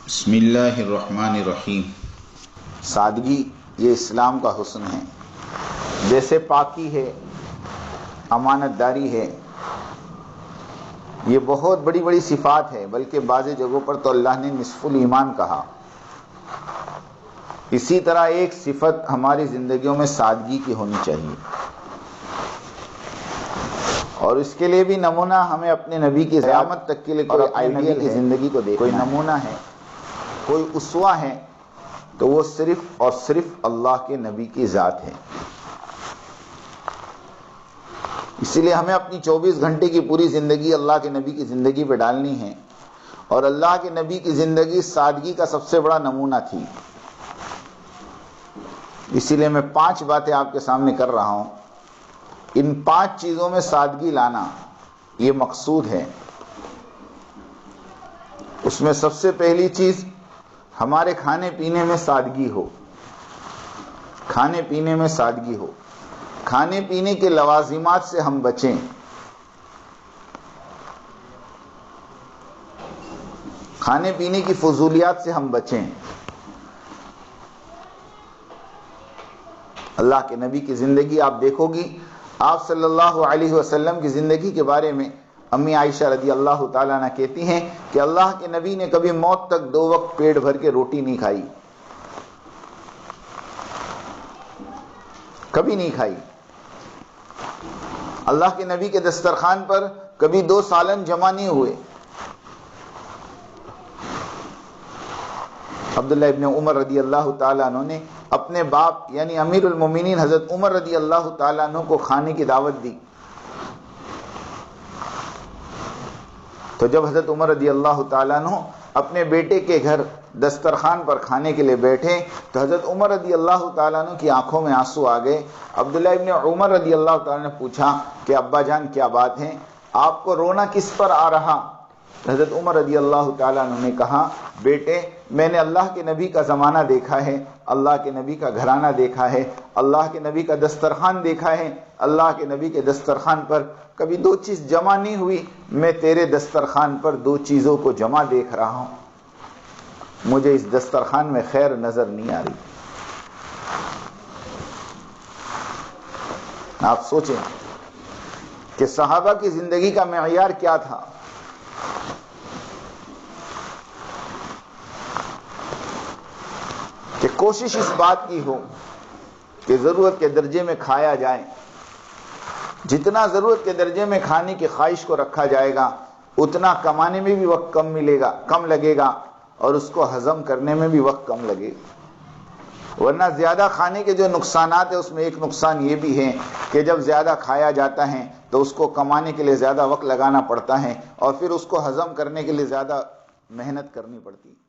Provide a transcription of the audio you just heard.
بسم اللہ الرحمن الرحیم۔ سادگی یہ اسلام کا حسن ہے، جیسے پاکی ہے، امانت داری ہے، یہ بہت بڑی بڑی صفات ہے، بلکہ بعض جگہوں پر تو اللہ نے نصف الایمان کہا۔ اسی طرح ایک صفت ہماری زندگیوں میں سادگی کی ہونی چاہیے، اور اس کے لیے بھی نمونہ ہمیں اپنے نبی کی قیامت تک کے لیے کوئی آئیڈیل کی زندگی کو دیکھنا، کوئی نمونہ ہے، کوئی اسوہ ہے، تو وہ صرف اور صرف اللہ کے نبی کی ذات ہے۔ اسی لیے ہمیں اپنی 24 گھنٹے کی پوری زندگی اللہ کے نبی کی زندگی پہ ڈالنی ہے، اور اللہ کے نبی کی زندگی سادگی کا سب سے بڑا نمونہ تھی۔ اسی لیے میں 5 باتیں آپ کے سامنے کر رہا ہوں، ان 5 چیزوں میں سادگی لانا یہ مقصود ہے۔ اس میں سب سے پہلی چیز ہمارے کھانے پینے میں سادگی ہو، کھانے پینے میں سادگی ہو، کھانے پینے کے لوازمات سے ہم بچیں۔ کھانے پینے کی فضولیات سے ہم بچیں۔ اللہ کے نبی کی زندگی آپ دیکھو گی، آپ صلی اللہ علیہ وسلم کی زندگی کے بارے میں امی عائشہ رضی اللہ تعالیٰ عنہ کہتی ہیں کہ اللہ کے نبی نے کبھی موت تک 2 وقت پیٹ بھر کے روٹی نہیں کھائی، کبھی نہیں کھائی۔ اللہ کے نبی کے دسترخوان پر کبھی 2 سالن جمع نہیں ہوئے۔ عبداللہ ابن عمر رضی اللہ تعالیٰ عنہ نے اپنے باپ یعنی امیر المومنین حضرت عمر رضی اللہ تعالیٰ عنہ کو کھانے کی دعوت دی، تو جب حضرت عمر رضی اللہ تعالیٰ عنہ اپنے بیٹے کے گھر دسترخوان پر کھانے کے لیے بیٹھے تو حضرت عمر رضی اللہ تعالیٰ عنہ کی آنکھوں میں آنسو آ گئے۔ عبداللہ ابن عمر رضی اللہ تعالیٰ نے پوچھا کہ ابا جان کیا بات ہے، آپ کو رونا کس پر آ رہا؟ حضرت عمر رضی اللہ تعالیٰ عنہ نے کہا، بیٹے میں نے اللہ کے نبی کا زمانہ دیکھا ہے، اللہ کے نبی کا گھرانہ دیکھا ہے، اللہ کے نبی کا دسترخوان دیکھا ہے، اللہ کے نبی کے دسترخوان پر کبھی 2 چیز جمع نہیں ہوئی، میں تیرے دسترخوان پر 2 چیزوں کو جمع دیکھ رہا ہوں، مجھے اس دسترخوان میں خیر نظر نہیں آ رہی۔ آپ سوچیں کہ صحابہ کی زندگی کا معیار کیا تھا۔ کہ کوشش اس بات کی ہو کہ ضرورت کے درجے میں کھایا جائے، جتنا ضرورت کے درجے میں کھانے کی خواہش کو رکھا جائے گا اتنا کمانے میں بھی وقت کم لگے گا، اور اس کو ہضم کرنے میں بھی وقت کم لگے گا۔ ورنہ زیادہ کھانے کے جو نقصانات ہیں اس میں ایک نقصان یہ بھی ہے کہ جب زیادہ کھایا جاتا ہے تو اس کو کمانے کے لیے زیادہ وقت لگانا پڑتا ہے، اور پھر اس کو ہضم کرنے کے لیے زیادہ محنت کرنی پڑتی ہے۔